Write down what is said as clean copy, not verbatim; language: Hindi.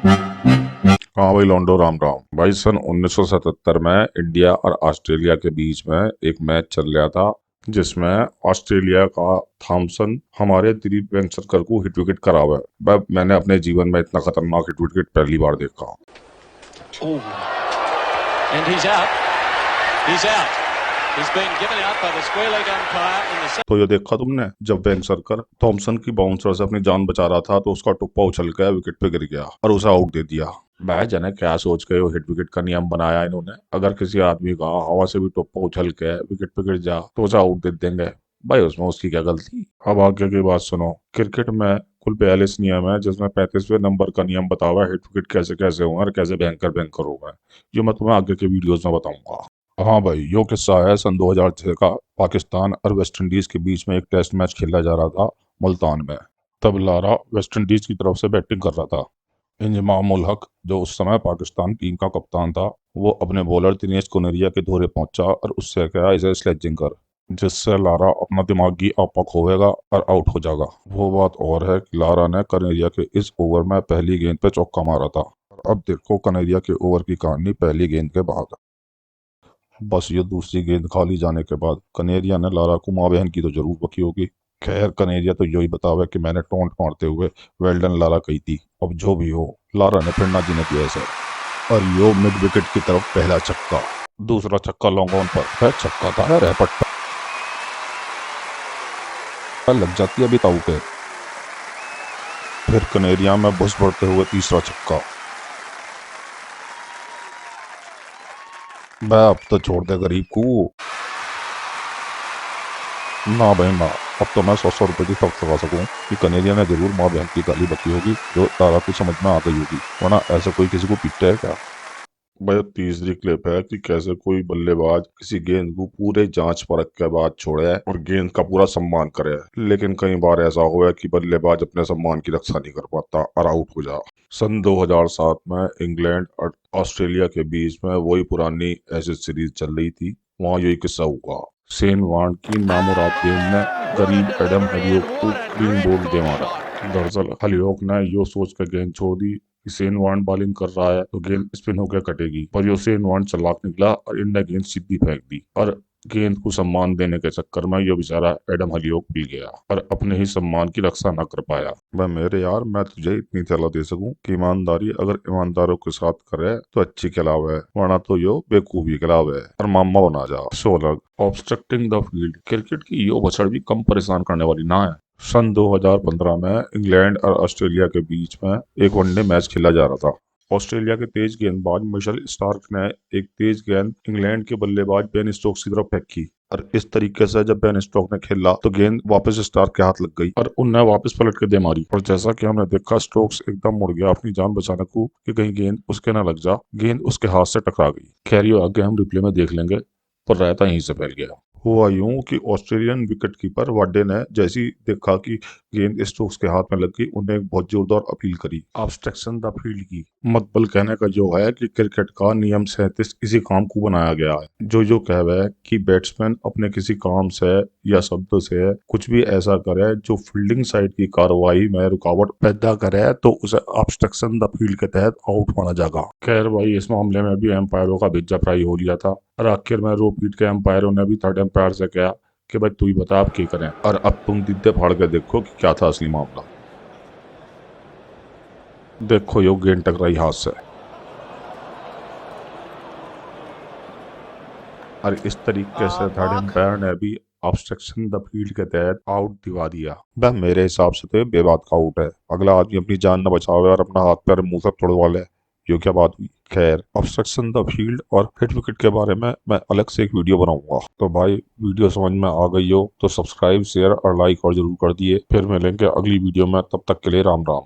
हाँ भाई लॉन्डो, राम राम भाई। सन 1977 में इंडिया और ऑस्ट्रेलिया के बीच में एक मैच चल रहा था, जिसमें ऑस्ट्रेलिया का थॉमसन हमारे दिलीप वेंगसरकर को हिट विकेट करा हुआ है। मैंने अपने जीवन में इतना खतरनाक हिट विकेट पहली बार देखा। Oh, and he's out. He's out. He's been given out by the square leg umpire in the तो ये देखा तुमने, जब वेंगसरकर थॉमसन की बाउंसर से अपनी जान बचा रहा था तो उसका टुप्पा उछल गया, विकेट पे गिर गया और उसे आउट दे दिया। भाई जाने क्या सोच के वो हिट विकेट का नियम बनाया इन्होंने। अगर किसी आदमी का हवा से भी टुप्पा उछल के विकेट पे गिर जा तो उसे आउट दे देंगे। भाई उसमें उसकी क्या गलती। अब आगे की बात सुनो। क्रिकेट में कुल 42 नियम है, जिसमें 35वें नंबर का नियम बता हुआ है हिट विकेट कैसे कैसे हुआ और कैसे भयंकर भयंकर हुआ है। ये मैं तुम्हें आगे के वीडियोज में बताऊंगा। हाँ भाई, यो किस्सा है सन 2006 का। पाकिस्तान और वेस्ट इंडीज के बीच में एक टेस्ट मैच खेला जा रहा था मुल्तान में। तब लारा वेस्ट इंडीज की तरफ से बैटिंग कर रहा था। इंजमाम उल हक, जो उस समय पाकिस्तान टीम का कप्तान था, वो अपने बॉलर दिनेश कुनेरिया के दौरे पहुंचा और उससे कहा इसे स्लेजिंग कर, जिससे लारा अपना दिमागी आपा खोएगा और आउट हो जाएगा। वो बात और है कि लारा ने कनेरिया के इस ओवर में पहली गेंद पे चौका मारा था। और अब देखो कनेरिया के ओवर की कहानी पहली गेंद के बाद। बस ये दूसरी गेंद खाली जाने के बाद कनेरिया ने लारा को माँ बहन की तो जरूर बकी होगी। खैर कनेरिया तो यही बतावे कि मैंने टोंट मारते हुए वेल्डन लारा कही थी। अब जो भी हो, लारा ने फिर ना जीने दिया इसे और यो मिड विकेट की तरफ पहला छक्का, दूसरा छक्का लॉन्ग ऑन पर है। छक्का था यार, पट्टा लग जाती है अभी ताऊ के। फिर कनेरिया में बस बढ़ते हुए तीसरा छक्का। मैं अब तो छोड़ दे गरीब को। ना भाई ना, अब तो मैं 100 रुपए की खर्च लगा सकूं कि कनेरिया ने जरूर माँ बहन की गाली बकी होगी, जो तारा को समझ में आ गई होगी, वरना ऐसा कोई किसी को पीटता है क्या। भाई तीसरी क्लिप है कि कैसे कोई बल्लेबाज किसी गेंद को पूरे जांच परख के बाद छोड़े और गेंद का पूरा सम्मान करे, लेकिन कई बार ऐसा हुआ है कि बल्लेबाज अपने सम्मान की रक्षा नहीं कर पाता और आउट हो जा। सन 2007 में इंग्लैंड और ऑस्ट्रेलिया के बीच में वही पुरानी एशेज सीरीज चल रही थी। वहां यही किस्सा हुआ। शेन वॉर्न की नामुराद गेंद ने गरीब एडम हलियोक को क्लीन बोल्ड दे मारा। दरअसल हलियोक ने यो सोच कर गेंद छोड़ दी कि शेन वॉर्न बॉलिंग कर रहा है तो गेंद स्पिन होकर कटेगी, पर यो शेन वॉर्न चालाक निकला और इनने गेंद सीधी फेंक दी और गेंद को सम्मान देने के चक्कर में यो बेचारा एडम हलियोक पिल गया और अपने ही सम्मान की रक्षा न कर पाया। मैं मेरे यार, मैं तुझे इतनी सलाह दे सकूं कि ईमानदारी अगर ईमानदारों के साथ करे तो अच्छी खिलाव है, वरना तो यो बेवकूफी खिलाव है और मामा बना जा। 16 ऑब्स्ट्रक्टिंग द फील्ड। क्रिकेट की यो बछड़ भी कम परेशान करने वाली ना है। सन 2015 में इंग्लैंड और ऑस्ट्रेलिया के बीच में एक वनडे मैच खेला जा रहा था। ऑस्ट्रेलिया के तेज गेंदबाज मिशेल स्टार्क ने एक तेज गेंद इंग्लैंड के बल्लेबाज बेन स्टोक्स की तरफ फेंकी और इस तरीके से जब बेन स्टोक ने खेला तो गेंद वापस स्टार्क के हाथ लग गई और उनने वापस पलट के दे मारी। और जैसा कि हमने देखा, स्टोक्स एकदम मुड़ गया अपनी जान बचाने को कि कहीं गेंद उसके ना लग जा। गेंद उसके हाथ से टकरा गई। खैर ये आगे हम रिप्ले में देख लेंगे, पर रायता यहीं से फैल गया। हुआ यूं कि ऑस्ट्रेलियन विकेट कीपर वाडे ने जैसी देखा कि गेंद स्टोक्स के हाथ में लग गई, उन्हें एक बहुत जोरदार अपील करी, ऑब्स्ट्रक्शन द फील्ड की। मतबल कहने का जो है कि क्रिकेट का नियम 37 इसी काम को बनाया गया है, जो कहवे है कि बैट्समैन अपने किसी काम से या शब्द से कुछ भी ऐसा करे जो फील्डिंग साइड की कार्रवाई में रुकावट पैदा करे तो उसे ऑब्स्ट्रक्शन द फील्ड के तहत आउट माना जाएगा। खैर भाई इस मामले में भी एम्पायरों का भिज्जा फ्राई हो लिया था और आखिर में रो पीट के एम्पायरों ने भी थर्ड एम्पायर से कहा कि भाई तू ही बता आप क्या करें, और अब तुम दिद्दे फाड़ के देखो कि क्या था असली मामला। देखो यो गेंद टकराई हाथ से और इस तरीके से थर्ड एम्पायर ने भी ऑब्स्ट्रक्शन द फील्ड के तहत आउट दिवा दिया। वह मेरे हिसाब से तो ये बेबात का आउट है। अगला आदमी अपनी जान न बचावे और अपना हाथ पैर मुंह तक तोड़वा ले, ये क्या बात हुई। खैर ऑब्स्ट्रक्शन द फील्ड और हिट विकेट के बारे में मैं अलग से एक वीडियो बनाऊंगा। तो भाई वीडियो समझ में आ गई हो तो सब्सक्राइब शेयर और लाइक और जरूर कर दिए। फिर मिलेंगे अगली वीडियो में, तब तक के लिए राम राम।